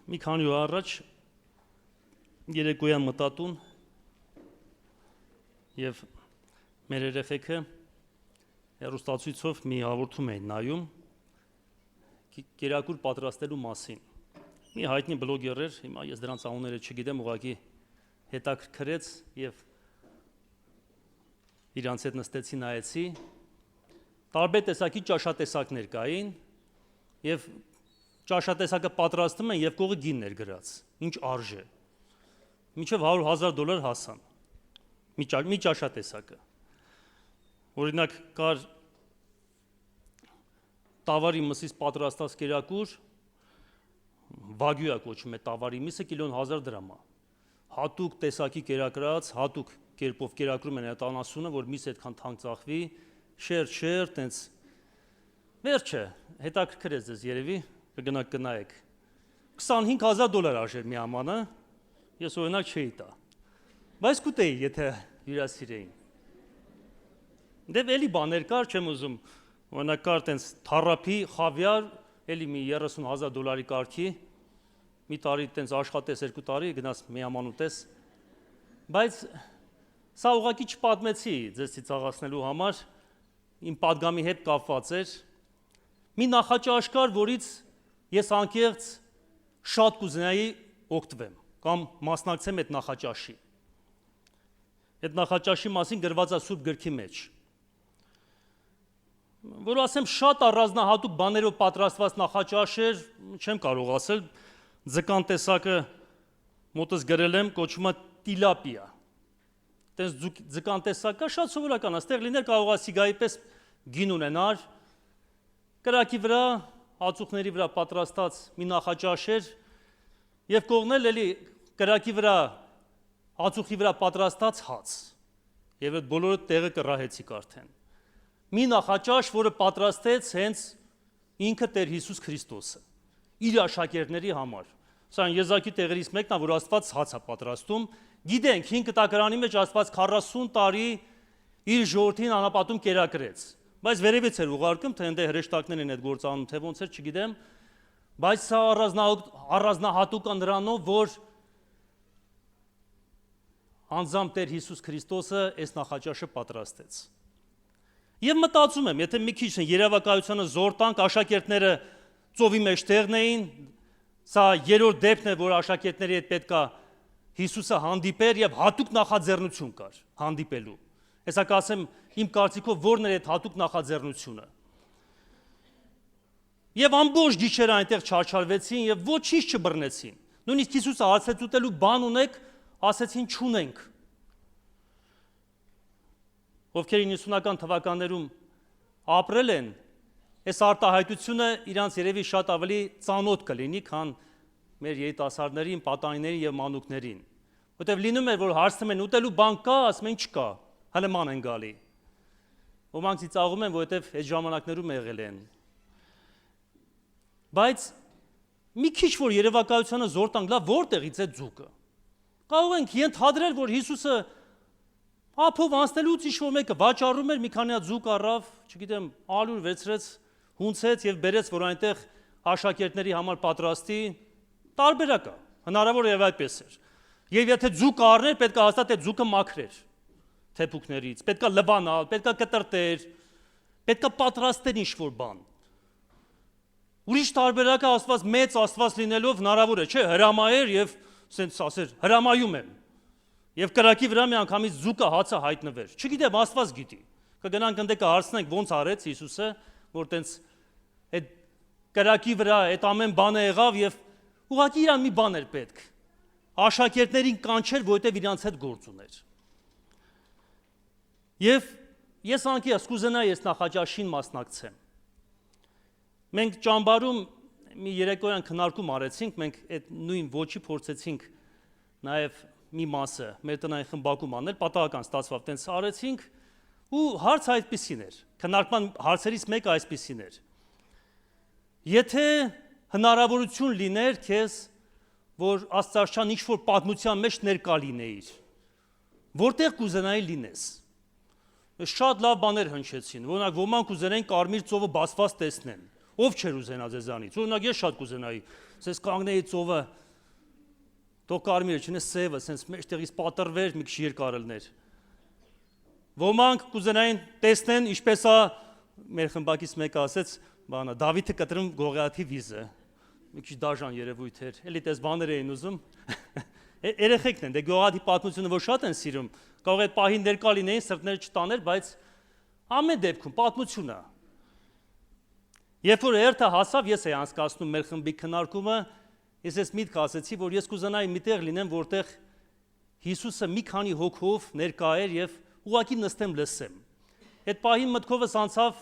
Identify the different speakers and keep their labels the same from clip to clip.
Speaker 1: Մի քանի օր առաջ երեկոյան մտա տուն եւ մեր երեխեքը հեռուստացույցով մի հաղորդում էին նայում կերակուր պատրաստելու մասին։ Մի հայտնի բլոգեր էր, հիմա ես դրանց անունները չգիտեմ, ուղղակի հետաքրքրեց եւ իրանց հետ նստեցի նայեցի։ Տարբեր տեսակի ճաշատեսակներ կային եւ ճաշատեսակը պատրաստում են եւ կողը գիններ գրած, ինչ արժե։ Մինչեւ $100,000 հասան։ Մի ճաշատեսակը։ Օրինակ կար տավարի մսից պատրաստած կերակուր, վագյուա կոչվում է տավարի միսը, կիլոն $1,000 է։ Հատուկ տեսակի կերակրած, հատուկ կերպով կերակրում են այդ անասունը, որ միսը այդքան թանկ ծախվի, շեր, տենց վերջը, հետաքրքրեց ձեզ երևի, կգնաք կնայեք։ $25,000 արժեր մի ամանը, ես օրինակ չէի տա։ Բայց կուտեի, եթե հյուրասիրեին։ Դե էլի բաներ կար, չեմ ուզում, օրինակ կար տենց թառափի, խավիար, էլի մի $30,000 կարգի, մի տարի տենց աշխատես 2 տարի, գնաս մի աման ուտես։ Բայց սա ուղղակի չպատմեցի ձեզ ծիծաղացնելու համար, իմ պատգամի հետ կապված էր։ Մի նախաճաշ կար, որից ես անկեղծ շատ կուզենայի օգտվեմ կամ մասնակցեմ այդ նախաճաշի։ Այդ նախաճաշի մասին գրված է Սուրբ գրքի մեջ։ Որ ասեմ շատ առանձնահատուկ բաներով պատրաստված նախաճաշ էր, չեմ կարող ասել, ձկան տեսակը մոտս գրել եմ, կոչվում է տիլապիա։ Տես ձկան տեսակը շատ սովորական է, այստեղ լիներ կարող է սիգայի պես գին ունենար, կրակի վրա ածուխների վրա պատրաստած մի նախաճաշ էր եւ կողնել էլի կրակի վրա ածուխի վրա պատրաստած հաց եւ այդ բոլորը տեղը կռահեցիք արդեն մի նախաճաշ, որը պատրաստեց հենց ինքը Տեր Հիսուս Քրիստոսը իր աշակերտների համար։ Սա եզակի տեղերից մեկն է, որ Աստված հաց է պատրաստում։ Գիտենք, 5 տակարանի մեջ Աստված 40 տարի իր ժողովրդին անապատում կերակրեց։ Բայց վերևից էր ուղարկում, թե ընդ հրեշտակներ են այդ գործանում, թե ոնց էր, չգիտեմ, բայց սա առանձնահատուկ է նրանով, որ անձամբ Տեր Հիսուս Քրիստոսը այս նախաճաշը պատրաստեց։ Եվ մտածում եմ, եթե մի քիչ երևակայությանը զոր տանք, աշակերտները ծովի մեջ տեղն էին, սա երրորդ դեպքն է, որ աշակերտների հետ պետք է Հիսուսը հանդիպեր եւ հատուկ նախաձեռնություն կար հանդիպելու։ Հեսա կասեմ, իմ կարծիքով որն էր այդ հատուկ նախաձեռնությունը։ Եվ ամբողջ գիշերը այնտեղ չարչարվեցին եւ ոչինչ չբռնեցին։ Նույնիսկ Հիսուսը հարցրեց ուտելու բան ունեք, ասեցին չունենք։ Ովքեր 90-ական թվականներում ապրել են, այս արտահայտությունը իրանց երևի շատ ավելի ծանոթ կլինի, քան մեր երիտասարդներին, պատանիներին եւ մանուկներին։ Որտեւ լինում էր, որ հարցնում են ուտելու բան կա, ասում են չկա, հələ ման են գալի։ Ոմանք ծիծաղում են, որովհետև այդ ժամանակներում եղել են։ Բայց մի քիչ որ երևակայությանը զոր տանք, լավ որտեղից է ձուկը։ Կարող ենք ենթադրել, որ Հիսուսը ափով անցնելուց ինչ-որ մեկը վաճառում էր, մի քանի հատ ձուկ առավ, չգիտեմ, ալյուր վերցրեց, հունցեց եւ բերեց, որ այնտեղ աշակերտների համար պատրաստի, տարբերակ է, հնարավոր է եւ այդպես էր։ Եվ եթե ձուկ առներ, պետք է հաստատ այդ ձուկը մաքրեր թեփուկներից, պետք է լվանալ, պետք է կտրտեր, պետք է պատրաստեր ինչ-որ բան։ Ուրիշ տարբերակը ասված մեծ Աստված լինելով հնարավոր է, չէ, հրամայեր եւ ասենց ասեր, հրամայում եմ։ Եվ կրակի վրա մի անգամից ձուկը հացը հայտնվեր։ Չգիտեմ, Աստված գիտի։ Կգնանք ընդ կհարցնենք ոնց արեց Հիսուսը, որ տենց այդ կրակի վրա այդ ամեն բանը եղավ եւ ուղղակի իրան մի բան էր պետք։ Աշակերտներին կանչեր, որովհետեւ իրանց հետ գործ ուներ։ Եվ ես անկեղծ կուզենայի այս նախաճաշին մասնակցեմ։ Մենք ճամբարում մի երեկոյան քննարկում արեցինք, մենք այդ նույն ոչի փորձեցինք նաեւ մի մասը մեր տնային խմբակում անել, պատահական ստացավ, տենց արեցինք ու հարց այդպիսին էր։ Քննարկման հարցերից մեկը այսպիսին էր։ Եթե հնարավորություն լիներ քեզ, որ Աստծաշան ինչ-որ պատմության մեջ ներկա լինեիր, որտեղ կուզենայի լինես։ Շատ լավ բաներ հնչեցին, օրինակ ոմանք կուզենային Կարմիր ծովը բացված տեսնեն։ Ով չէր ուզենա ձեզանից։ Օրինակ ես շատ կուզենայի Սենց կանգնեի ծովը, թող կարմիրը, չնես սևը, սենց մեջտեղից պատրվեր, մի քիչ երկար ելներ։ Ոմանք կուզենային տեսնեն, ինչպես է մեր խմբակից մեկը ասեց, բանա Դավիթը կտրում Գողիաթի վիզը։ Մի քիչ դաժան երևույթ էր։ Էլի տես բաներ էին ուզում։ Երեխեքն են, դե Գողիաթի պատմությունը որ շատ են սիրում, կարող է պահին ներկա լինեին, սրտները չտաներ, բայց ամեն դեպքում պատմություն է։ Երբ որ հերթը հասավ, ես էի անցկացնում մեր խմբի քննարկումը, ես միտք ասեցի, որ ես կուզենայի միտեղ լինեմ, որտեղ Հիսուսը մի քանի հոգով ներկա էր եւ ուղղակի նստեմ լսեմ։ Այդ պահին մտքովս անցավ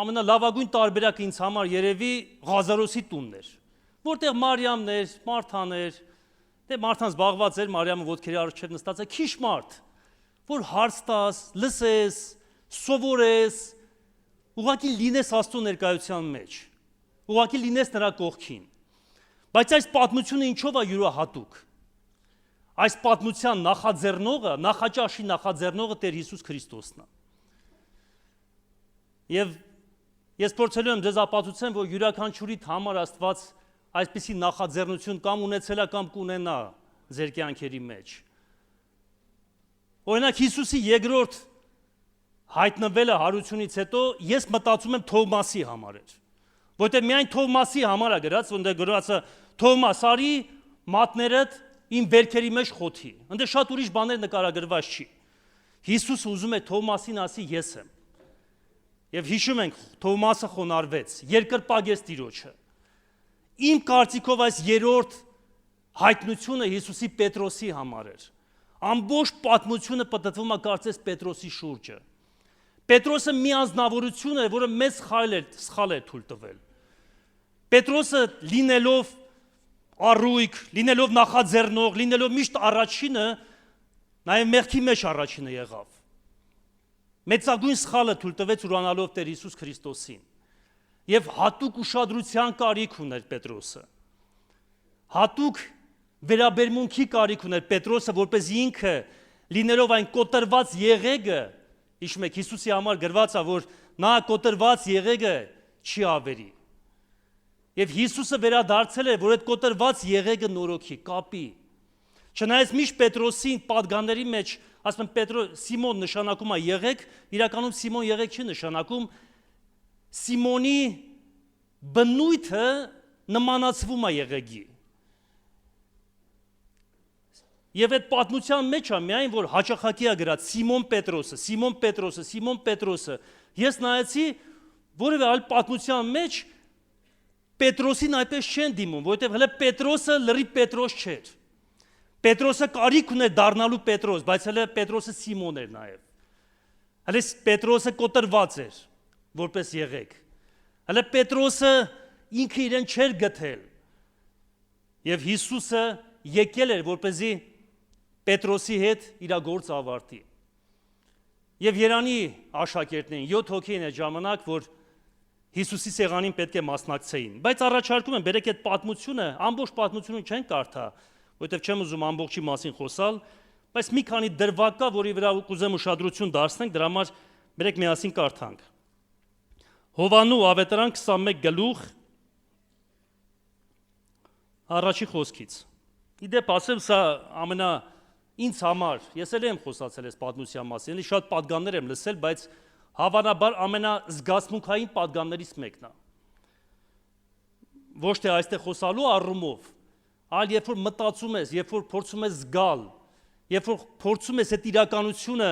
Speaker 1: ամենալավագույն տարբերակը ինձ համար երևի Ղազարոսի տունն էր, որտեղ Մարիամն էր, Մարթան էր, դե Մարթան զբաղված էր, Մարիամը ոտքերի առջև նստած է, քիչ մարդ, որ հարց տաս, լսես, սովորես, ուղղակի լինես Աստծո ներկայության մեջ, ուղղակի լինես նրա կողքին։ Բայց այս պատմությունը ինչով է յուրահատուկ։ Այս պատմության նախաձեռնողը, նախաճաշի նախաձեռնողը Տեր Հիսուս Քրիստոսն է։ Եվ ես փորձելու եմ ձեզ ապացուցեմ, որ յուրաքանչյուրիդ համար Աստված այսպիսի նախաձեռնություն կամ ունեցել է կամ կունենա ձեր կյանքերի մեջ։ Օրինակ Հիսուսի երկրորդ հայտնվելը հարությունից հետո ես մտածում եմ Թովմասի համար էր, որտեղ միայն Թովմասի համար է գրած, որտեղ գրված է Թովմաս, արի մատներդ իմ վերքերի մեջ խոթի։ Ընդ շատ ուրիշ բաներ նկարագրված չի։ Հիսուսը ուզում է Թովմասին ասի ես եմ։ Եվ հիշում ենք Թովմասը խոնարհվեց, երկրպագեց Տիրոջը։ Իմ կարծիքով այս երրորդ հայտնությունը Հիսուսի Պետրոսի համար էր։ Ամբողջ պատմությունը պատտվում է կարծես Պետրոսի շուրջը։ Պետրոսը մի անձնավորություն է, որը մեծ սխալ է թույլ տվել։ Պետրոսը լինելով առույգ, լինելով նախաձեռնող, լինելով միշտ առաջինը, նաև մեղքի մեջ առաջինը եղավ։ Մեծագույն սխալը թույլ տվեց ուրանալով Տեր Հիսուս Քրիստոսին։ Եվ հատուկ ուշադրության կարիք ուներ Պետրոսը։ Հատուկ վերաբերմունքի կարիք ուներ Պետրոսը, որպես ինքը լինելով այն կոտրված եղեգը, հիշում եք Հիսուսի համար գրված է, որ նա կոտրված եղեգը չի ավերի։ Եվ Հիսուսը վերադարձել է, որ այդ կոտրված եղեգը նորոգի, կապի։ Չնայած միշտ Պետրոսի պատգամների մեջ, ասում են Սիմոն նշանակում է եղեգ, իրականում Սիմոն եղեգ չի նշանակում, Սիմոնի բնույթը նմանացվում է եղեգի։ Եվ այդ պատմության մեջ է միայն, որ հաճախակի է գրած Սիմոն Պետրոսը, Սիմոն Պետրոսը, Սիմոն Պետրոսը։ Ես նայեցի, որևէ այլ պատմության մեջ Պետրոսին այդպես չեն դիմում, որովհետև հələ Պետրոսը լրի Պետրոս չէր։ Պետրոսը կարիք ուներ դառնալու Պետրոս, բայց հələ Պետրոսը Սիմոն էր նաև։ Հələ Պետրոսը կոտրված էր, որպես եղեգ։ Հələ Պետրոսը ինքը իրեն չէր գտել։ Եվ Հիսուսը եկել էր, որպեսզի Պետրոսի հետ իր գործը ավարտի։ Եվ Երանի աշակերտներին 7 հոգի են այդ ժամանակ, որ Հիսուսի սեղանին պետք է մասնակցեին, բայց առաջարկում եմ բերեք այդ պատմությունը, ամբողջ պատմությունը չեն կարդա, որովհետև չեմ ուզում ամբողջի մասին խոսալ, բայց մի քանի դրվագ կա, որի վրա կուզեմ ուշադրություն դարձնենք, դրա համար բերեք միասին կարդանք։ Հովանու ավետարան 21 գլուխ առաջի խոսքից։ Իդեպ ասեմ, սա ինձ համար, ես էլ եմ խոսացել այս պատմության մասին, էլի շատ պատգամներ եմ լսել, բայց հավանաբար ամենազգացմունքային պատգամներից մեկն է։ Ոչ թե այստեղ խոսալու առումով, այլ երբ որ մտածում ես, երբ որ փորձում ես զգալ, երբ որ փորձում ես այդ իրականությունը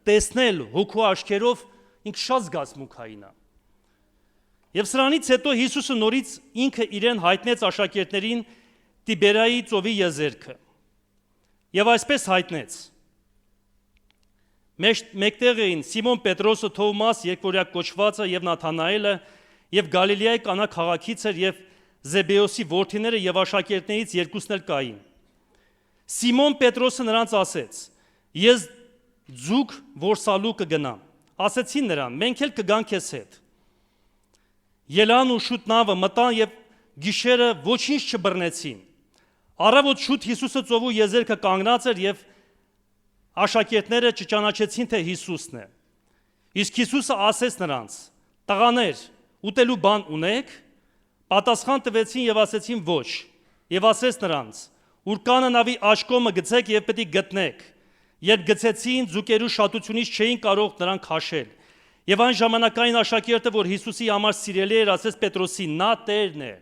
Speaker 1: տեսնել հոգու աչքերով, ինքը շատ զգացմունքային է։ Եվ սրանից հետո Հիսուսը նորից ինքը իրեն հայտնեց աշակերտներին Տիբերիայի ծովի եզերքը։ Եվ այսպես հայտնեց. Մեկտեղ էին Սիմոն Պետրոսը, Թովմաս, երկորյակ կոչվածը եւ Նաթանայելը, եւ Գալիլեայի Կանա քաղաքից էր եւ Զեբեոսի որդիները եւ աշակերտներից երկուսն էլ կային։ Սիմոն Պետրոսը նրանց ասեց. Ես ձուկ որսալու կգնամ։ Ասեցին նրան. մենք էլ կգանք քեզ հետ։ Ելան ու շուտ նավը մտան եւ գիշերը ոչինչ չբռնեցին։ Առավոտ շուտ Հիսուսը ծովու եզերքը կանգնած էր եւ աշակերտները չճանաչեցին, թե Հիսուսն է։ Իսկ Հիսուսը ասեց նրանց. տղաներ, ուտելու բան ունեք, պատասխան տվեցին եւ ասեցին ոչ։ Եվ ասեց նրանց. «Ուրկանը նավի աշկոմը գցեք եւ պետք է գտնեք»։ Երբ գցեցին, ձուկերու շատությունից չէին կարող նրան քաշել։ Եվ այն ժամանակային աշակերտը, որ Հիսուսի համար սիրելի էր, ասեց Պետրոսին. «Նա Տերն է»։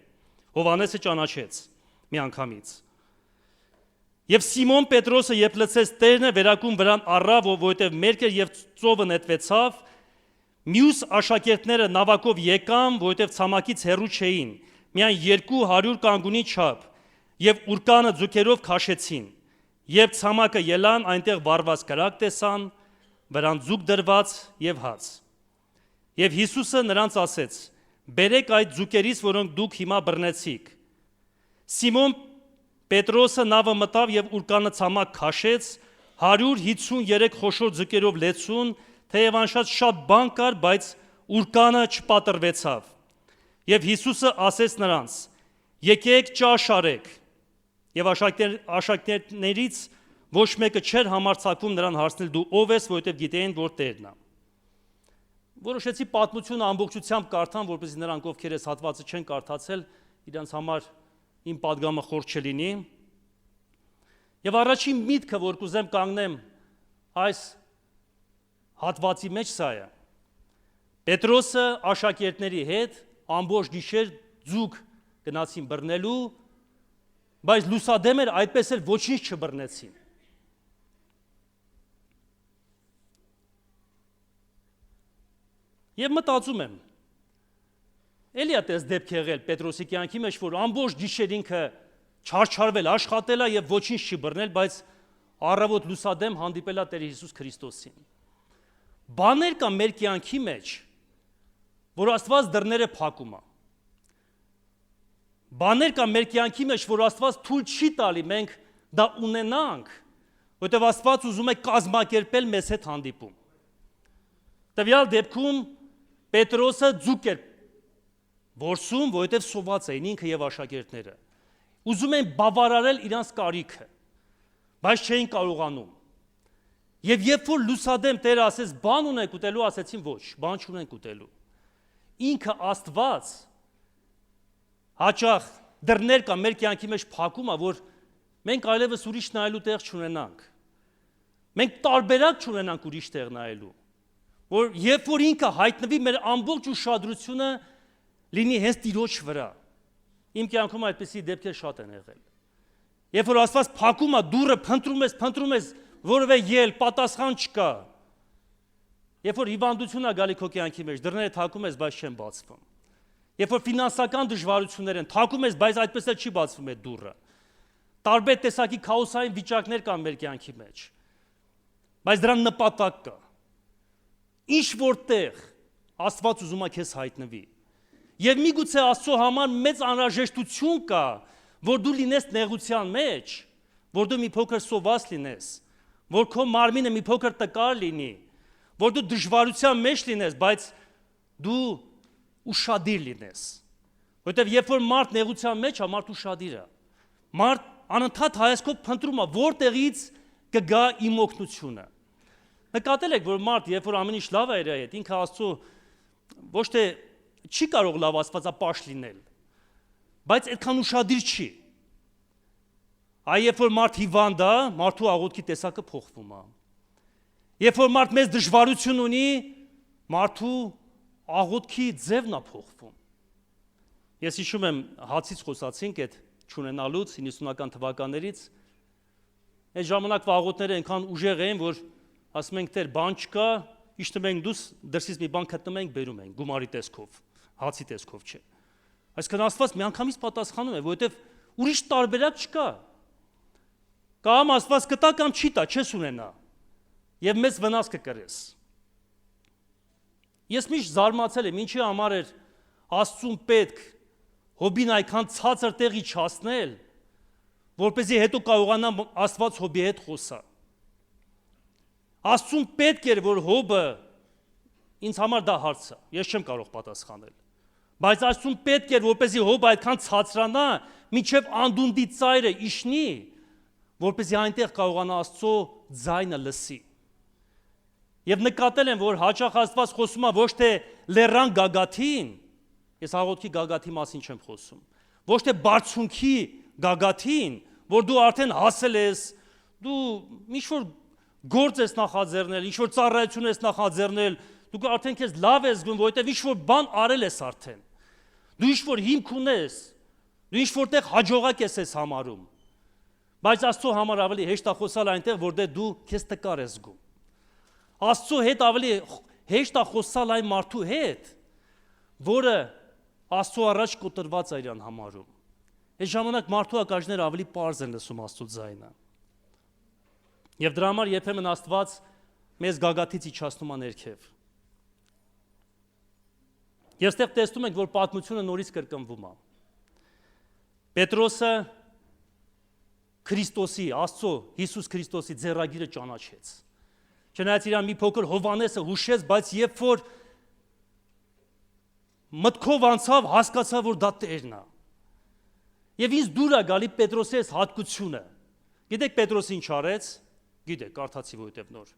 Speaker 1: Հովհաննեսը ճանաչեց միանգամից։ Եվ Սիմոն Պետրոսը, երբ լսեց Տերն է, վերակում վրան առավ, որովհետև մերկ էր եւ ծովը նետվեցավ, մյուս աշակերտները նավակով եկան, որովհետև ցամաքից հեռու չէին, միայն 200 կանգունի չափ, եւ ուրկանը ձուկերով քաշեցին։ Երբ ցամաքը ելան, այնտեղ վառված կրակ տեսան, վրան ձուկ դրված եւ հաց։ Եվ Հիսուսը նրանց ասեց. «Բերեք այդ ձուկերից, որոնք դուք հիմա բռնեցիք»։ Սիմոն Պետրոսը նավը մտավ եւ ուրկանը ցամաք քաշեց, 153 խոշոր ձուկերով լեցուն, թեև անշած շատ բան կար, բայց ուրկանը չպատրվեցավ։ Եվ Հիսուսը ասեց նրանց. «Եկեք ճաշ արեք»։ Եվ աշակերտներից ոչ մեկը չէր համարձակվում նրան հարցնել. «Դու ով ես», որովհետև գիտեին, որ Տերն է։ Որոշեցի պատմությունը ամբողջությամբ կարդամ, որպեսզի նրանք, ովքեր այս հատվածը չեն կարդացել, իրենց համար իմ պատգամը խորտ չլինի։ Եվ առաջին միտքը, որ կուզեմ կանգնեմ այս հատվածի մեջ, սա է. Պետրոսը աշակերտների հետ ամբողջ գիշեր ձուկ գնացին բռնելու, բայց լուսադեմ էր, այդպես էլ ոչինչ չբռնեցին։ Եվ մտածում եմ, էլի է տես դեպք եղել Պետրոսի կյանքի մեջ, որ ամբողջ գիշեր ինքը չարչարվել, աշխատել է եւ ոչինչ չի բռնել, բայց առավոտ լուսադեմ հանդիպել է Տեր Հիսուս Քրիստոսին։ Բաներ կա մեր կյանքի մեջ, որ Աստված դռները փակում է։ Բաներ կա մեր կյանքի մեջ, որ Աստված թույլ չի տալի մենք դա ունենանք, որտեղ Աստված ուզում է կազմակերպել մեզ հետ հանդիպում։ Տվյալ դեպքում Պետրոսը ձուկ էր որսում, որովհետև սոված էին ինքը եւ աշակերտները։ Ուզում են բավարարել իրանց կարիքը, բայց չէին կարողանում։ Եվ երբ որ լուսադեմ Տերը ասեց բան ունենք ուտելու, ասեցին ոչ, բան չունենք ուտելու։ Ինքը Աստված հաճախ դռներ կա մեր կյանքի մեջ փակում է, որ մենք այլևս ուրիշ նայելու տեղ չունենանք։ Մենք տարբերակ չունենանք ուրիշ տեղ նայելու։ Որ երբ որ ինքը հայտնվի, մեր ամբողջ ուշադրությունը լինի հենց Տիրոջ վրա։ Իմ կյանքում այդպիսի դեպքեր շատ են եղել։ Երբ որ Աստված փակում է դուռը, փնտրում ես, որևէ ել, պատասխան չկա։ Երբ որ հիվանդություն է գալի քո կյանքի մեջ, դռները թակում ես, բայց չեն բացվում։ Երբ որ ֆինանսական դժվարություններ են, թակում ես, բայց այդպես էլ չի բացվում այդ դուռը։ Տարբեր տեսակի քաոսային վիճակներ կան մեր կյանքի մեջ։ Բայց դրան նպատակ կա։ Ինչ որտեղ Աստված ուզում է քեզ հայտնվի։ Եվ միգուցե Աստծո համար մեծ անհրաժեշտություն կա, որ դու լինես նեղության մեջ, որ դու մի փոքր սոված լինես, որ քո մարմինը մի փոքր տկար լինի, որ դու դժվարության մեջ լինես, բայց դու ուշադիր լինես։ Որտեվ երբ որ մարդ նեղության մեջ է, մարդ ուշադիր է։ Մարդ անընդհատ հայացքով փնտրում է, որտեղից կգա իմ օգնությունը։ Նկատել եք, որ մարդ, երբ որ ամեն ինչ լավ է իր հետ, ինքը Աստծո ոչ թե չի կարող լավ աստվածապաշտ լինել, բայց այդքան ուշադիր չի։ Այ երբ որ մարդ հիվանդ է, մարդու աղոթքի տեսակը փոխվում է։ Երբ որ մարդ մեծ դժվարություն ունի, մարդու աղոթքի ձևն է փոխվում։ Ես հիշում եմ, հացից խոսացինք այդ չունենալուց 90-ական թվականներից, այդ ժամանակվա աղոթները այնքան ուժեղ էին, որ ասում ենք Տեր, բան չկա, իշտում ենք դրսից մի բան գտնում ենք, բերում ենք գումարի տեսքով, հացի տեսքով չէ։ Այսինքն Աստված միանգամից պատասխանում է, որովհետև ուրիշ տարբերակ չկա։ Կամ Աստված կտա կամ չի տա, չես ունենա։ Եվ մեծ վնաս կկրես։ Ես միշտ զարմացել եմ, ինչի համար էր Աստծուն պետք Հոբին այքան ցածր տեղի չհասնել, որպեսզի հետո կարողանա Աստված Հոբի հետ խոսա։ Աստծուն պետք էր, որ Հոբը ինձ համար դա հարց է, ես չեմ կարող պատասխանել։ Բայց Աստծուն պետք էր, որպեսզի Հոբը այդքան ցածրանա, մինչև անդունդի ծայրը իջնի, որպեսզի այնտեղ կարողանա Աստծո ձայնը լսի։ Եվ նկատել եմ, որ հաճախ Աստված խոսում է ոչ թե լեռան գագաթին, Ես աղոթքի գագաթի մասին չեմ խոսում։ Ոչ թե բարձունքի գագաթին, որ դու արդեն հասել ես, դու ինչ-որ գործ ես նախաձեռնել, ինչ-որ ծառայություն ես նախաձեռնել, դու արդեն քեզ լավ ես զգում, որովհետև ինչ-որ բան արել ես արդեն։ Դու ինչ-որ հիմք ունես, դու ինչ-որտեղ հաջողակ ես համարում։ Բայց Աստծո համար ավելի հեշտ է խոսալ այնտեղ, որտեղ դու քեզ տկար ես զգում։ Աստծո հետ ավելի հեշտ է խոսալ այն մարդու հետ, որը Աստծո առաջ կոտրված է իրան համարում։ Այս ժամանակ մարդու ակաժները ավելի պարզ են լսում Աստծո ձայնը։ Եվ դրա համար երբեմն Աստված մեզ գագաթից իջացնում է ներքև։ Եվ այստեղ տեսնում ենք, որ պատմությունը նորից կրկնվում է։ Պետրոսը Քրիստոսի, Աստծո Հիսուս Քրիստոսի ձեռագիրը ճանաչեց։ Չնայած իրան մի փոքր Հովհաննեսը հուշեց, բայց երբ որ մտքով անցավ, հասկացավ, որ դա Տերն է։ Եվ ինձ դուր է գալի Պետրոսի այս հատկությունը։ Գիտեք Պետրոսը ինչ արեց։ Գիտեք, կարդացի որովհետև նոր։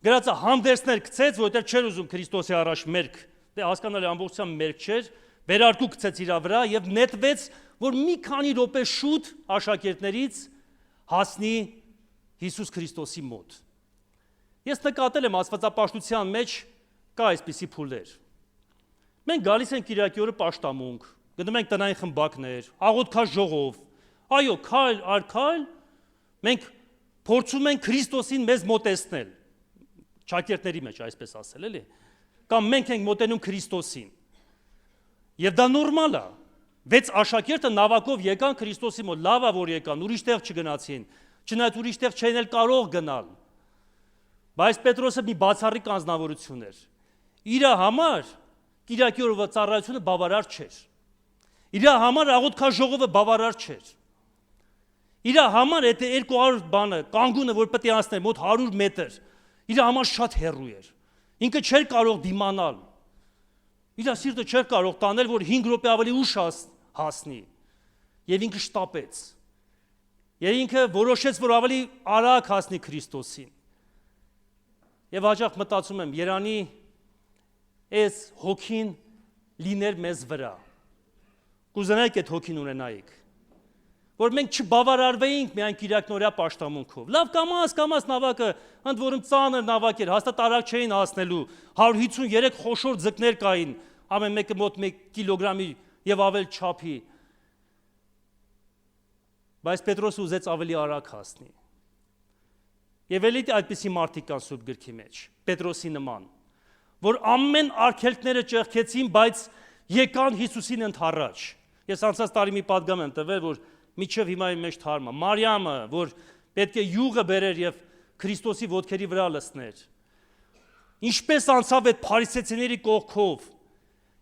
Speaker 1: Գրածը հանդերձներ գցեց, որովհետև չէր ուզում Քրիստոսի առաջ մերկ, դե հասկանալի ամբողջությամբ մերկ չէր, վերարկու գցեց իր վրա եւ նետվեց, որ մի քանի րոպե շուտ աշակերտներից հասնի Հիսուս Քրիստոսի մոտ։ Ես նկատել եմ աստվածապաշտության մեջ կա այսպիսի փուլեր։ Մենք գալիս ենք Կիրակի օրը պաշտամունք, գնում ենք տնային խմբակներ, աղոթքաժողով, այո, քայլ առ քայլ մենք փորձում ենք Քրիստոսին մեզ մոտեցնել, ճակերտների մեջ այսպես ասել, էլի, կամ մենք ենք մոտենում Քրիստոսին։ Եվ դա նորմալ է։ 6 աշակերտը նավակով եկան Քրիստոսի մոտ, լավ է որ եկան, ուրիշ տեղ չգնացին, չնայած ուրիշ տեղ չէին էլ կարող գնալ։ Բայց Պետրոսը մի բացառիկ անձնավորություն էր։ Իր համար Կիրակի օրվա ծառայությունը բավարար չէր։ Իր համար աղոթքաժողովը բավարար չէր։ Իր համար այդ 200 բանը, կանգունը, որ պետք է անցներ մոտ 100 մետր, իր համար շատ հեռու էր։ Ինքը չէր կարող դիմանալ։ Իր սիրտը չէր կարող տանել, որ 5 րոպե ավելի ուշ հասնի։ Եվ ինքը շտապեց։ Եվ ինքը որոշեց, որ ավելի արագ հասնի Քրիստոսին։ Եվ հաճախ մտածում եմ, երանի այս հոգին լիներ մեզ վրա։ Կուզենայիք այդ հոգին ունենայիք։ Որ մենք չբավարարվեինք միայն Կիրակնօրյա պաշտամունքով։ Լավ կամաց նավակը, ընդ որում ծանր նավակ էր, հաստատ արագ չէին հասնելու, 153 խոշոր ձկներ կային, ամեն մեկը մոտ 1 կիլոգրամի եւ ավել չափի։ Բայց Պետրոսը ուզեց ավելի արագ հասնի։ Եվ էլի այդպիսի մարդիկ կան Սուրբ գրքի մեջ, Պետրոսի նման, որ ամեն արգելքները ճեղքեցին, բայց եկան Հիսուսին ընդառաջ։ Ես անցած տարի մի պատգամ եմ տվել, որ միջև հիմա իմ մեջ թարմ է։ Մարիամը, որ պետք է յուղը բերեր եւ Քրիստոսի ոտքերի վրա լցներ։ Ինչպես անցավ այդ փարիսեցիների կողքով,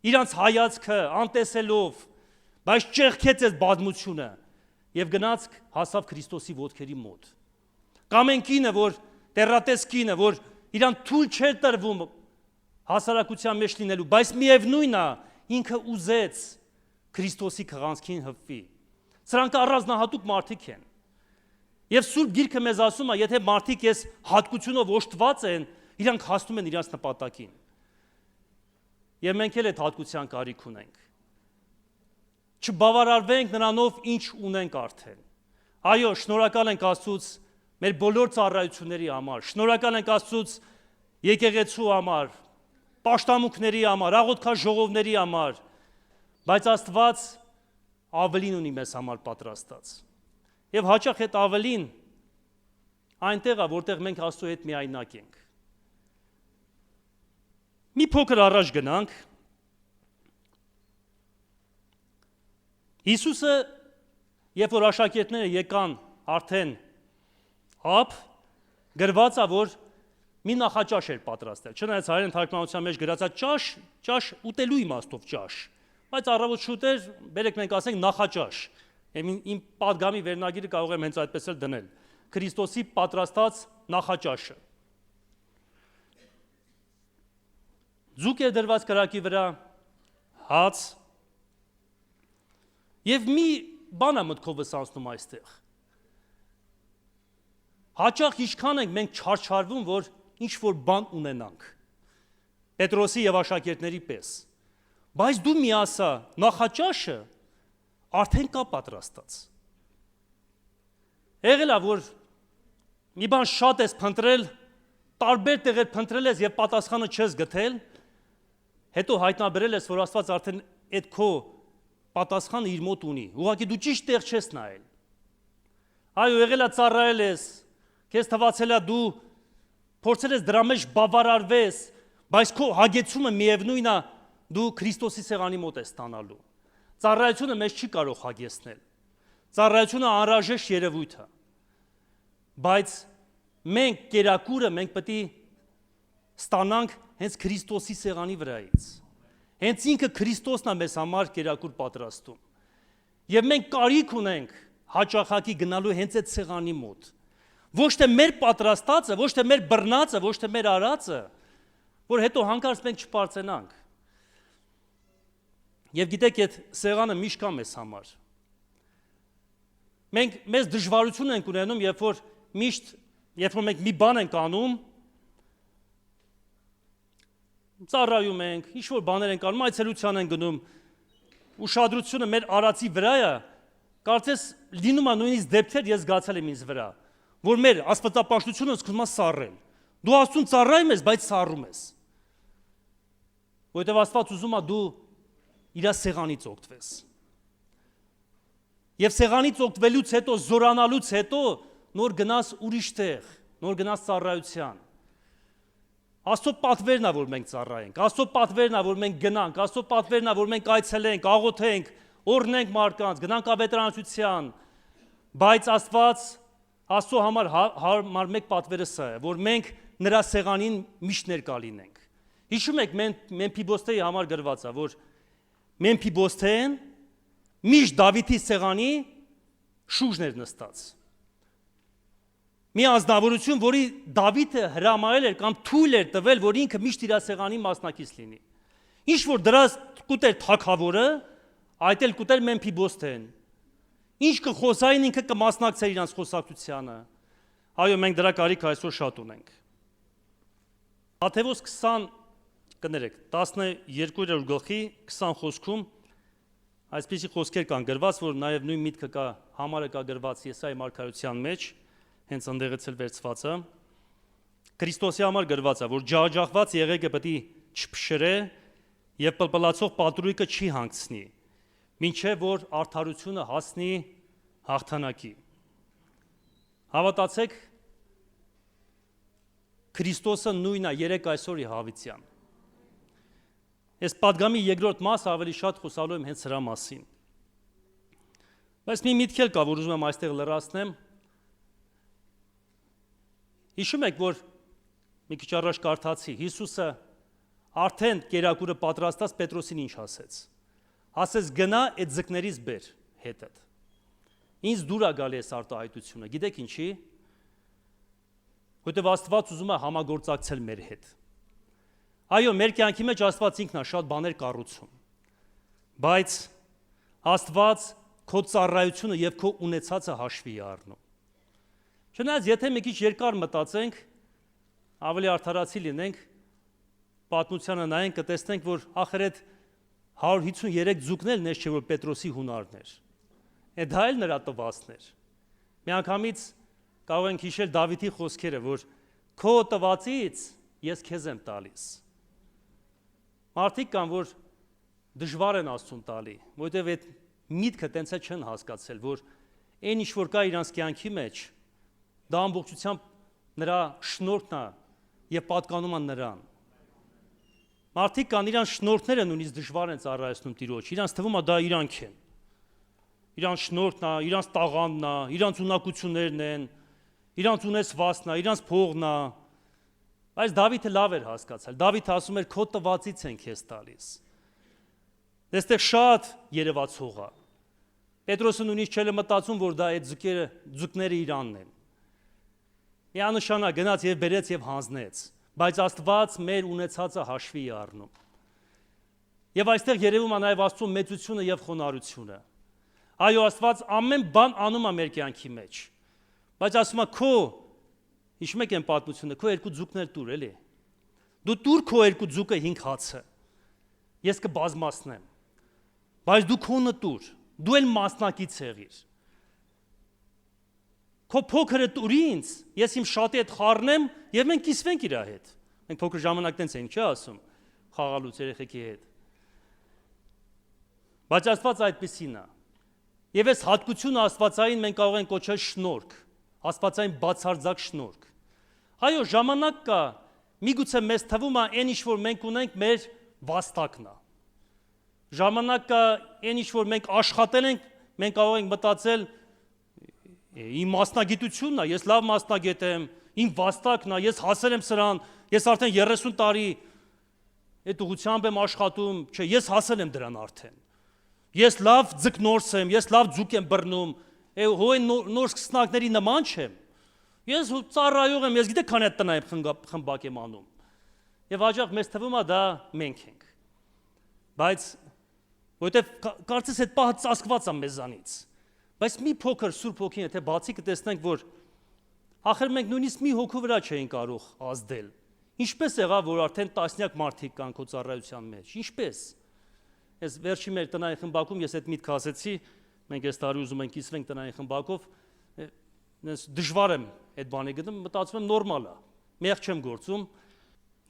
Speaker 1: իրանց հայացքը անտեսելով, բայց ճեղքեց այդ բազմությունը եւ գնաց հասավ Քրիստոսի ոտքերի մոտ։ Կամ այն կինը, որ տերատես կինը, որ իրան թույլ չէր տրվում հասարակության մեջ լինելու, բայց միևնույն է, ինքը ուզեց Քրիստոսի քաղանցքին հպվի։ Սրանք առանձնահատուկ մարդիկ են։ Եվ Սուրբ Գիրքը մեզ ասում է, եթե մարդիկ այս հատկությունով օժտված են, իրանք հասնում են իրենց նպատակին։ Եվ մենք էլ այդ հատկության կարիք ունենք։ Չբավարարվենք նրանով, ինչ ունենք արդեն։ Այո, շնորհակալ ենք Աստծուց մեր բոլոր ծառայությունների համար, շնորհակալ ենք Աստծուց եկեղեցու համար, պաշտամունքների համար, աղոթքաժողովների համար, բայց Աստված ավելին ունի մեզ համար պատրաստած։ Եվ հաճախ այդ ավելին այնտեղ է, որտեղ մենք Աստծո հետ միայնակ ենք։ Մի փոքր առաջ գնանք։ Հիսուսը, երբ որ աշակերտները եկան արդեն ափ, գրված է, որ մի նախաճաշ էր պատրաստել։ Չնայած հայերեն թարգմանության մեջ գրած է ճաշ ուտելու իմաստով ճաշ, բայց առավոտ շուտ էր, բերեք մենք ասենք նախաճաշ։ Իմ պատգամի վերնագիրը կարող եմ հենց այդպես էլ դնել։ Քրիստոսի պատրաստած նախաճաշը։ Ձուկ էր դրված կրակի վրա, հաց, եւ մի բան է մտքովս անցնում այստեղ։ Հաճախ ինչքան ենք մենք չարչարվում, որ ինչ որ բան ունենանք։ Պետրոսի եւ աշակերտների պես, Բայց դու մի ասա, նախաճաշը արդեն կա պատրաստած։ Եղել է, որ մի բան շատ ես փնտրել, տարբեր տեղեր փնտրել ես եւ պատասխանը չես գտել, հետո հայտնաբերել ես, որ Աստված արդեն այդ քո պատասխանը իր մոտ ունի։ Ուղղակի դու ճիշտ տեղ չես նայել։ Այո, եղել է ծառայել ես, քեզ թվացել է դու փորձել ես դրա մեջ բավարարվես, բայց քո հագեցումը միևնույն է, դու Քրիստոսի սեղանի մոտ ես ստանալու։ Ծառայությունը մեզ չի կարող հագեցնել։ Ծառայությունը անհրաժեշտ երևույթ է։ Բայց մենք կերակուրը մենք պետք է ստանանք հենց Քրիստոսի սեղանի վրայից։ Հենց ինքը Քրիստոսն է մեզ համար կերակուր պատրաստում։ Եվ մենք կարիք ունենք հաճախակի գնալու հենց այդ սեղանի մոտ։ Ոչ թե մեր պատրաստածը, ոչ թե մեր բռնածը, ոչ թե մեր արածը, որ հետո հանկարծ մենք չպարծենանք։ Եվ գիտեք, այդ սեղանը միշտ կա մեզ համար։ Մենք մեզ դժվարություն ենք ունենում, երբ որ մենք մի բան ենք անում, ծառայում ենք, ինչ-որ բաներ ենք անում, այցելության ենք գնում, ուշադրությունը մեր արածի վրա է, կարծես լինում է նույնիսկ դեպքեր ես զգացել եմ ինձ վրա, որ մեր աստվածապաշտությունը սկսում է սառել։ Դու Աստծուն ծառայում ես, բայց սառում ես։ Որովհետև Աստված ուզում է դու իր սեղանից օգտվես։ Եվ սեղանից օգտվելուց հետո, զորանալուց հետո նոր գնաս ուրիշ տեղ, նոր գնաս ծառայության։ Աստծո պատվերն է, որ մենք ծառայենք, Աստծո պատվերն է, որ մենք գնանք, Աստծո պատվերն է, որ մենք այցելենք, աղոթենք, օրհնենք մարդկանց, գնանք ավետարանչության, բայց Աստծո համար մեկ պատվերը սա է, որ մենք նրա սեղանին միշտ ներկա լինենք։ Հիշում եք Մեմփիբոստեի համար գրված է, որ Մեմփիբոստեն միշտ Դավիթի սեղանի շուրջն էր նստած։ Մի ազնվորություն, որի Դավիթը հրամայել էր կամ թույլ էր տվել, որ ինքը միշտ իր սեղանի մասնակից լինի։ Ինչ որ դրա կուտեր թագավորը, այդ էլ կուտեր Մեմփիբոստեն։ Ինչ կխոսային ինքը կմասնակցեր իրանց խոսակցությանը։ Այո, մենք դրա կարիք այսօր շատ ունենք։ Մատթեոս 12 գլխի 20 խոսքում այսպիսի խոսքեր կան գրված, որ նաև նույն միտքը կա, համարը կա գրված Եսայի մարգարեության մեջ, հենց ընդեղից էլ վերցված է։ Քրիստոսի համար գրված է, որ ջահաջախված եղեգը պետք է չփշրե եւ պլպլացող պատրույկը չի հանգցնի, մինչև որ արդարությունը հասնի հաղթանակի։ Հավատացեք, Քրիստոսը նույնն է երեք այսօր իհավիցյան։ Այս պատգամի երկրորդ մասը ավելի շատ խոսալու եմ հենց սրա մասին։ Բայց մի միտք էլ կա, որ ուզում եմ այստեղ լրացնեմ։ Հիշում եք, որ մի քիչ առաջ կարդացի, Հիսուսը արդեն կերակուրը պատրաստած Պետրոսին ինչ ասեց։ Ասեց գնա այդ ձկներից բեր հետդ։ Ինձ դուր է գալի այս արտահայտությունը, գիտեք ինչի։ Որտեվ Աստված ուզում է համագործակցել մեր հետ։ Այո, մեր կյանքի մեջ Աստված ինքն է շատ բաներ կառուցում։ Բայց Աստված քո ծառայությունը եւ քո ունեցածը հաշվի է առնում։ Չնայած եթե մի քիչ երկար մտածենք, ավելի արդարացի լինենք, պատմությանը նայենք, կտեսնենք, որ ախր այդ 153 ձուկներն էս չէ, որ Պետրոսի հունարն էր։ Դա էլ նրա տվածն էր։ Միանգամից կարող ենք հիշել Դավիթի խոսքերը, որ քո տվածից ես քեզ եմ տալիս։ Մարդիկ կան, որ դժվար են Աստծուն տալի, որովհետև այդ միտքը տենց է չեն հասկացել, որ այն ինչ որ կա իրանց կյանքի մեջ, դա ամբողջությամբ նրա շնորհքն է եւ պատկանում է նրան։ Մարդիկ կան, իրանց շնորհքները նույնիսկ դժվար են ծառայեցնում Տիրոջ, իրանց թվում է դա իրանք են։ Իրանց շնորհքն է, իրանց տաղանդն է, իրանց ունակություններն են, իրանց ունեցվածքն է, իրանց փողն է։ Բայց Դավիթը լավ էր հասկացել։ Դավիթը ասում էր քո տվածից են քեզ տալիս։ Այստեղ շատ երևացող է։ Պետրոսը նույնիսկ չէր մտածում, որ դա այդ ձուկները իրանն են։ Միանշանակ գնաց եւ բերեց եւ հանձնեց, բայց Աստված մեր ունեցածը հաշվի է առնում։ Եվ այստեղ երևում է նաեւ Աստծո մեծությունը եւ խոնարհությունը։ Այո, Աստված ամեն բան անում է մեր կյանքի մեջ։ Բայց ասում է քո, հիշում եք այն պատմությունը, քո երկու ձուկներ տուր, էլի։ Դու տուր քո երկու ձուկը 5 հացը։ ես կբազմացնեմ։ Բայց դու քոնը տուր, դու էլ մասնակից եղիր։ Քո փոքրը տուր ինձ, ես իմ շատի հետ խառնեմ եւ մենք կիսվենք իր հետ։ Մենք փոքր ժամանակ տենց ենք, չի ասում, խաղալուց երեխեքի հետ։ Բայց Աստված այդպեսին է։ Եվ այս հատկությունը Աստվածային մենք կարող ենք կոչել շնորհք, Աստվածային բացարձակ շնորհք։ Այո, ժամանակ կա, միգուցե մեզ թվում է այն ինչ որ մենք ունենք մեր վաստակն է։ Ժամանակ կա այն ինչ որ մենք աշխատել ենք, մենք կարող ենք մտածել իմ մասնագիտությունն է, ես լավ մասնագետ եմ, իմ վաստակն է, ես հասել եմ սրան, ես արդեն 30 տարի այդ ուղղությամբ եմ աշխատում, չէ, ես հասել եմ դրան արդեն։ Ես լավ ձկնորս եմ, ես լավ ձուկ եմ բռնում, հո այն նոր սկսնակների նման չեմ։ Ես ծառայող եմ, ես գիտեք քանի հատ տնա եմ խմբակ եմ անում։ Եվ հաճախ մեզ թվում է դա մենք ենք։ Բայց որտեվ կարծես այդ պահը ծածկված է մեզանից։ Բայց մի փոքր Սուրբ Հոգին եթե բացի կտեսնենք, որ ախր մենք նույնիսկ մի հոգու վրա չէին կարող ազդել։ Ինչպես եղավ, որ արդեն տասնյակ մարդիկ կան քո ծառայության մեջ։ Ինչպես։ Ես վերջի մեր տնային խմբակում ես այդ միտքը ասեցի, մենք այս տարի ուզում ենք կիսվենք տնային խմբակով, ես դժվար եմ այդ բանի գտնում, մտածում եմ նորմալ է, մեղ չեմ գործում։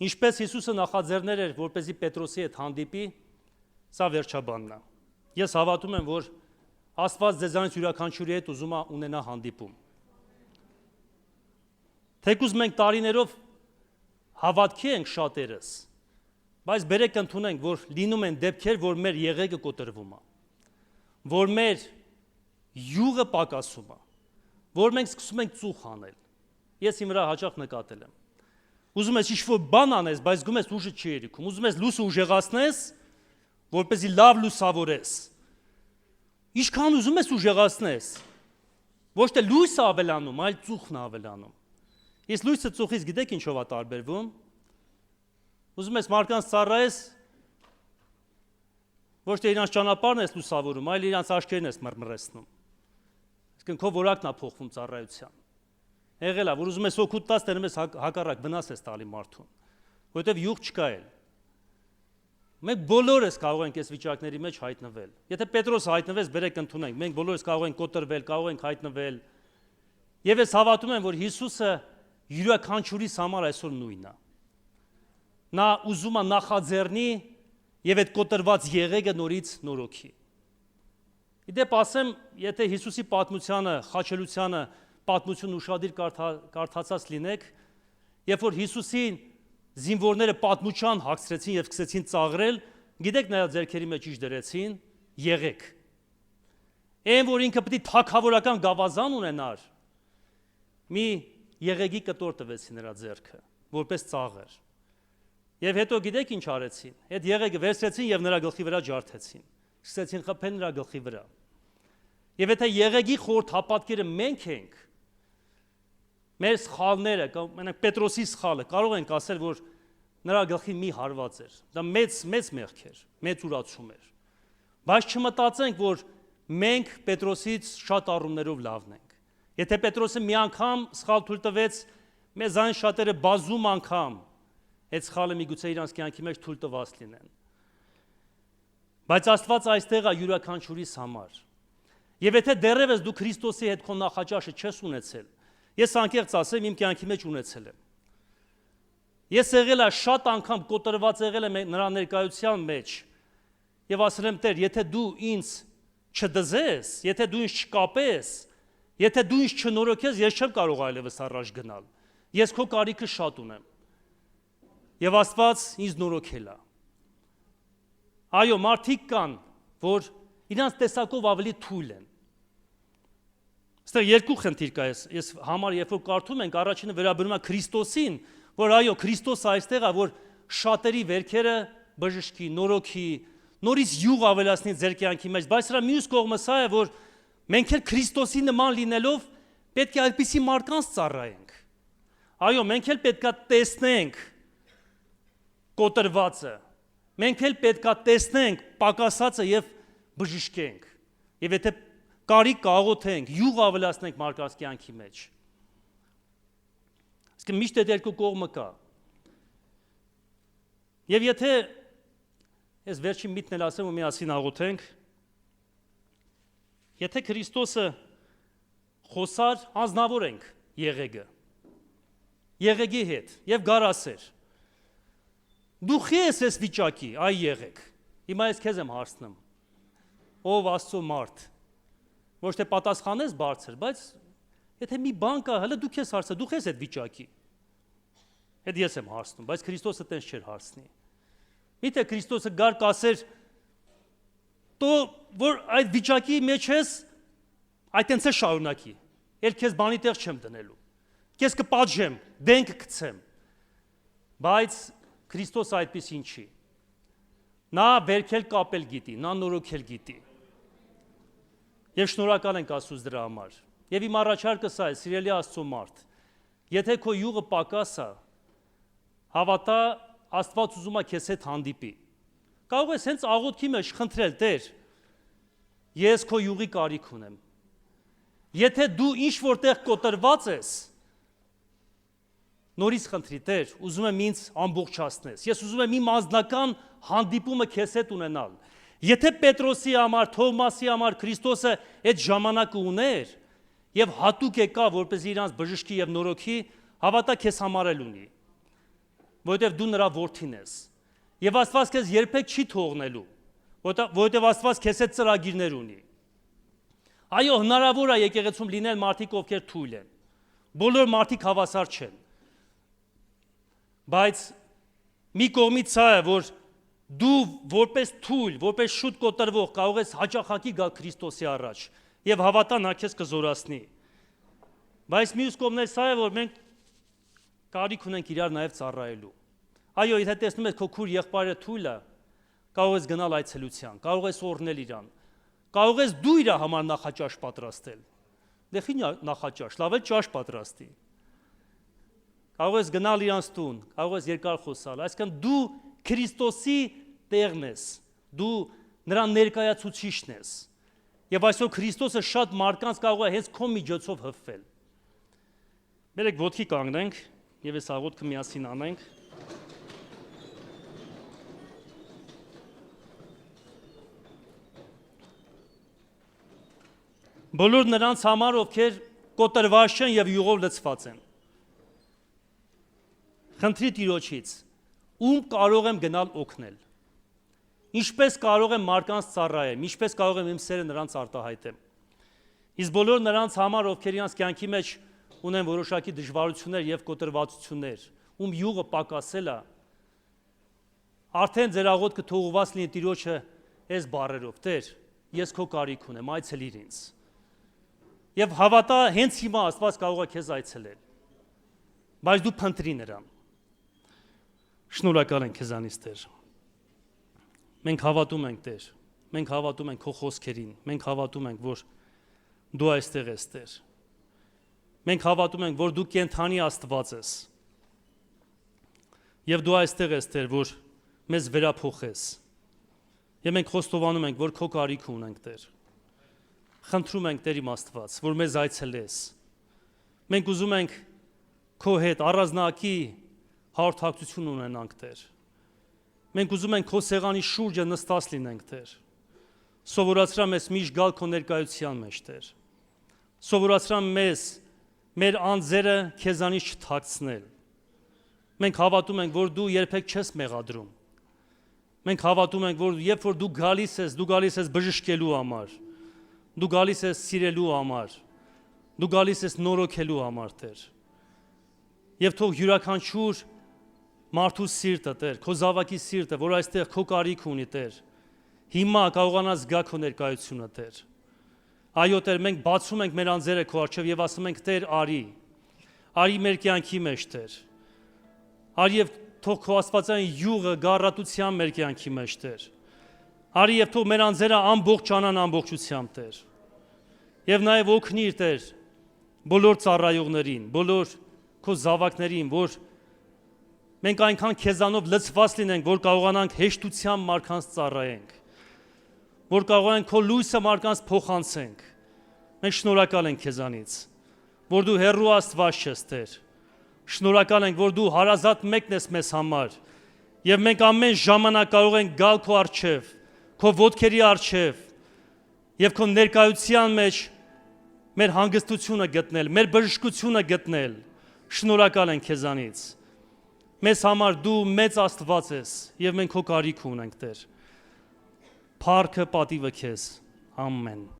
Speaker 1: Ինչպես Հիսուսը նախաձեռներ էր, որպեսզի Պետրոսի հետ հանդիպի, սա վերջաբանն է։ Ես հավատում եմ, որ Աստված ձեզանից յուրաքանչյուրի հետ ուզում է ունենա հանդիպում։ Թեկուզ մենք տարիներով հավատքի ենք շատերս, բայց բերեք ընդունենք, որ լինում են դեպքեր, որ մեր եղեգը կոտրվում է, որ մեր յուղը պակասում է, որ մենք սկսում ենք ծուխ անել։ Ես իմ վրա հաճախ նկատել եմ։ Ուզում ես ինչ-որ բան անես, բայց զգում ես ուժը չի երիքում, ուզում ես լույսը ուժեղացնես, որպեսզի լավ լուսավորես։ Ինչքան ուզում ես ուժեղացնես, ոչ թե լույսը ավելանում, այլ ծուխն ավելանում։ Ես լույսը ծուխից գիտեք ինչով է տարբերվում։ Ուզում ես մարդկանց ծառայես, ոչ թե իրանց ճանապարհն ես լուսավորում, այլ իրանց աչքերն ես մռմռեցնում։ Այսինքն քո որակն է փոխվում ծառայության։ Եղել է, որ ուզում ես օգուտ տաս, տենում ես հակառակ վնաս ես տալի մարդուն, որովհետև յուղ չկա էլ։ Մենք բոլորս կարող ենք այս վիճակների մեջ հայտնվել։ Եթե Պետրոսը հայտնվեց, բերեք ընդունենք, մենք բոլորս կարող ենք կոտրվել, կարող ենք հայտնվել։ Եվ ես հավատում եմ, որ Հիսուսը յուրաքանչյուրիս համար այսօր նույնն է։ Նա ուզում է նախաձեռնի եւ այդ կոտրված եղեգը նորից նորոգի։ Իդեպ ասեմ, եթե Հիսուսի պատմությանը, խաչելությանը պատմություն ուշադիր կարդացած լինեք, երբ որ Հիսուսին զինվորները պատմության հագցրեցին եւ սկսեցին ծաղրել, գիտեք նրա ձեռքերի մեջ ինչ դրեցին, եղեգ։ Այն որ ինքը պետք է թագավորական գավազան ունենար, մի եղեգի կտոր տվեցին նրա ձեռքը, որպես ծաղր։ Եվ հետո գիտեք ինչ արեցին։ Այդ եղեգը վերցրեցին եւ նրա գլխի վրա ջարդեցին։ Սկսեցին խփել նրա գլխի վրա։ Եվ եթե եղեգի խորհրդապատկերը մենք ենք, մեր սխալները, մենակ Պետրոսի սխալը, կարող ենք ասել, որ նրա գլխին մի հարված էր։ Դա մեծ մեղք էր, մեծ ուրացում էր։ Բայց չմտածենք, որ մենք Պետրոսից շատ առումներով լավն ենք։ Եթե Պետրոսը մի անգամ սխալ թույլ տվեց, մեզանից շատերը բազում անգամ այդ սխալը միգուցե իրանց կյանքի մեջ թույլ տված լինեն։ Բայց Աստված այստեղ է յուրաքանչյուրիս համար։ Եվ եթե դեռևս դու Քրիստոսի հետ քո նախաճաշը չես ունեցել, ես անկեղծ ասեմ, իմ կյանքի մեջ ունեցել եմ։ Ես եղել եմ շատ անգամ կոտրված եղել եմ նրա ներկայության մեջ եւ ասել եմ Տեր, եթե դու ինձ չդզես, եթե դու ինձ չկապես, եթե դու ինձ չնորոգես, ես չեմ կարող այլևս առաջ գնալ։ Ես քո կարիքը շատ ունեմ։ Եվ Աստված ինձ նորոգել է։ Այո, մարդիկ կան, որ իրանց տեսակով ավելի թույլ են։ Այստեղ երկու խնդիր կա, ես համար երբ որ կարդում ենք, առաջինը վերաբերում է Քրիստոսին, որ այո, Քրիստոսը այստեղ է, որ շատերի վերքերը բժշկի, նորոգի, նորից յուղ ավելացնի ձեր կյանքի մեջ, բայց սրա մյուս կողմը սա է, որ մենք էլ Քրիստոսի նման լինելով պետք է այդպիսի մարդկանց ծառայենք։ Այո, մենք էլ պետք է տեսնենք կոտրվածը, մենք էլ պետք է տեսնենք պակասածը եւ բժշկենք։ Եվ եթե կարիք կաղոթենք, յուղ ավելացնենք մարդկանց կյանքի մեջ։ Իսկ միշտ այդ երկու կողմը կա։ Եվ եթե Ես վերջին միտն էլ ասեմ ու միասին աղոթենք։ Եթե Քրիստոսը խոսար, անձնավոր ենք Եղեգի հետ եւ գարասեր։ Դու խի ես այս վիճակի, այ եղեք։ Հիմա ես քեզ եմ հարցնում։ Ով Աստծո մարդ։ Ոչ թե պատասխանես բարձր, բայց եթե մի բան կա, հələ դու քեզ հարցը, դու ես այդ վիճակի։ Այդ ես եմ հարցնում, բայց Քրիստոսը տենց չէր հարցնի։ Միթե Քրիստոսը գար կասեր, «Դու որ այդ վիճակի մեջ ես, այդտենց է շարունակի։ Էլ քեզ բանի տեղ չեմ դնելու։ Քեզ կպատժեմ, դենք կգցեմ»։ Բայց Քրիստոսը այդպեսին չի։ Նա վերքել կապել գիտի, նա նորոգել գիտի։ Եվ շնորհակալ ենք Աստծուց դրա համար։ Եվ իմ առաջարկը սա է, սիրելի Աստծո մարդ, եթե քո յուղը պակաս է, հավատա Աստված ուզում է քեզ հետ հանդիպի։ Կարող ես հենց աղոթքի մեջ խնդրել, Տեր, ես քո յուղի կարիք ունեմ։ Եթե դու ինչ որտեղ կոտրված ես, նորից խնդրի, Տեր, ուզում եմ ինձ ամբողջացնես։ Ես ուզում եմ իմ անձնական հանդիպումը քեզ հետ ունենալ։ Եթե Պետրոսի համար, Թովմասի համար Քրիստոսը այդ ժամանակը ուներ եւ հատուկ եկա, որպեսզի իրանց բժշկի եւ նորոգի, հավատա քեզ համար էլ ունի, որովհետեւ դու նրա որդին ես։ Եվ Աստված քեզ երբեք չի թողնելու, որովհետեւ Աստված քեզ հետ ծրագիրներ ունի։ Այո, հնարավոր է եկեղեցում լինել մարդիկ, ովքեր թույլ են։ Բոլոր մարդիկ հավասար չեն։ Բայց մի կողմից սա է, որ դու որպես թույլ, որպես շուտ կոտրվող կարող ես հաճախակի գալ Քրիստոսի առաջ եւ հավատա նա քեզ կզորացնի։ Բայց մյուս կողմն սա է, որ մենք կարիք ունենք իրար նաեւ ծառայելու։ Այո, եթե տեսնում ես քո քուր եղբայրը թույլ է, կարող ես գնալ այցելության, կարող ես օրհնել իրան, կարող ես դու իր համար նախաճաշ պատրաստել։ Դե խի նախաճաշ, լավ է ճաշ պատրաստի։ Կարող ես գնալ իրանց տուն, կարող ես երկար խոսալ, այսինքն դու Քրիստոսի տեղն ես, դու նրա ներկայացուցիչն ես։ Եվ այսօր Քրիստոսը շատ մարդկանց կարող է հենց քո միջոցով հպվել։ Մերեք ոտքի կանգնենք եւ այս աղոթքը միասին անենք։ Բոլոր նրանց համար, ովքեր կոտրված են եւ յուղով լցված են։ Խնդրի Տիրոջից, ում կարող եմ գնալ օգնել։ Ինչպես կարող եմ մարդկանց ծառայել, ինչպես կարող եմ իմ սերը նրանց արտահայտեմ։ Իսկ բոլոր նրանց համար, ովքեր իրենց կյանքի մեջ ունեն որոշակի դժվարություններ եւ կոտրվածություններ, ում յուղը պակասել է, արդեն ձեր աղոթքը թողված լինի Տիրոջը այս բառերով. Տեր, ես քո կարիք ունեմ, այցելիր ինձ։ Եվ հավատա, հենց հիմա Աստված կարող է քեզ այցելել։ Բայց դու փնտրի նրան։ Շնորհակալ ենք քեզանից, Տեր։ Մենք հավատում ենք, Տեր։ Մենք հավատում ենք քո խոսքերին։ Մենք հավատում ենք, որ դու այստեղ ես, Տեր։ Մենք հավատում ենք, որ դու կենթանի Աստված ես։ Եվ դու այստեղ ես, Տեր, որ մեզ վերափոխես։ Եվ մենք խոստովանում ենք, որ քո կարիք ունենք, Տեր։ Խնդրում ենք, Տեր իմ Աստված, որ մեզ այցելես։ Մենք ուզում ենք քո հետ առանձնակի հաղորդակցություն ունենանք, Տեր։ Մենք ուզում ենք քո սեղանի շուրջը նստած լինենք, Տեր։ Սովորացրա մեզ միշտ գալ քո ներկայության մեջ, Տեր։ Սովորացրա մեզ մեր անձերը քեզանից չթաքցնել։ Մենք հավատում ենք, որ դու երբեք չես մեղադրում։ Մենք հավատում ենք, որ երբ որ դու գալիս ես բժշկելու համար, դու գալիս ես սիրելու համար, դու գալիս ես նորոգելու համար, Տեր։ Եվ թող յուրաքանչյուր մարդու սիրտը, Տեր, քո զավակի սիրտը, որ այստեղ քո կարիք ունի, Տեր, հիմա կարողանաս գա քո ներկայությունը, Տեր։ Այո, Տեր, մենք բացում ենք մեր անձերը քո առջև եւ ասում ենք, Տեր, արի մեր կյանքի մեջ, Տեր։ Արի եւ թող քո աստվածային յուղը գառատության մեր կյանքի մեջ, Տեր։ Արի եւ թող մեր անձերը ամբողջանան ամբողջությամբ, Տեր։ Եվ նաեւ օգնիր, Տեր, բոլոր ծառայողներին, բոլոր քո զավակներին, որ մենք այնքան քեզանով լցված լինենք, որ կարողանանք հեշտությամբ մարդկանց ծառայենք, որ կարողանանք քո լույսը մարդկանց փոխանցենք։ Մենք շնորհակալ ենք քեզանից, որ դու հեռու Աստված ես, Տեր։ Շնորհակալ ենք, որ դու հարազատ մեկն ես մեզ համար, Եվ մենք ամեն ժամանակ կարող ենք գալ քո առջև, քո ոտքերի առջև, եւ քո ներկայության մեջ մեր հանգստությունը գտնել, մեր բժշկությունը գտնել։ Շնորհակալ ենք քեզանից։ Մեզ համար դու մեծ Աստված ես եւ մենք քո կարիք ունենք, Տեր։ Փառքը պատիվը քեզ։ Ամեն։